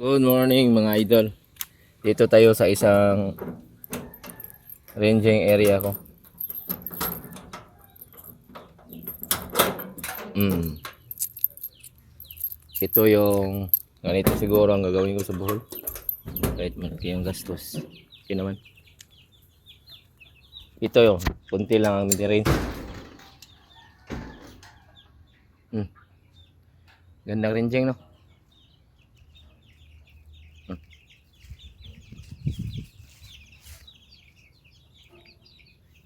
Good morning mga idol. Dito tayo sa isang ranging area ko. Ito yung ganito siguro ang gagawin ko sa buhol. Kahit malaki yung gastos. Okay naman. Ito yung kunti lang ang mid-range. Gandang ranging, no?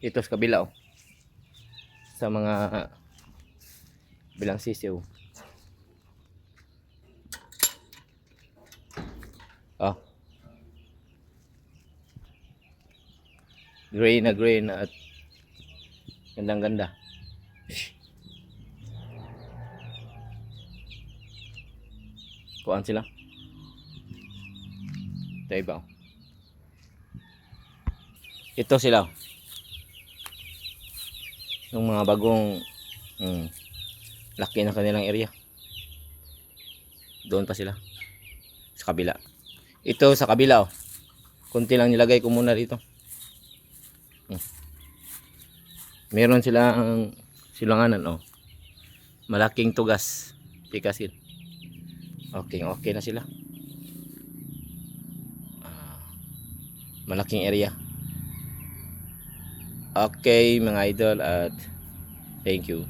Ito sa kabila, oh. Sa mga bilang sisiw. Oh. Gray na at gandang ganda. Kuhaan sila. Ito iba, oh. Ito sila, oh. Yung mga bagong laki na kanilang area. Doon pa sila sa kabila. Ito sa kabila, oh. Kunti lang nilagay ko muna dito. Meron silang silanganan, oh. Malaking tugas. Tikasin. Okay na sila. Malaking area. Okay mga idol, at thank you.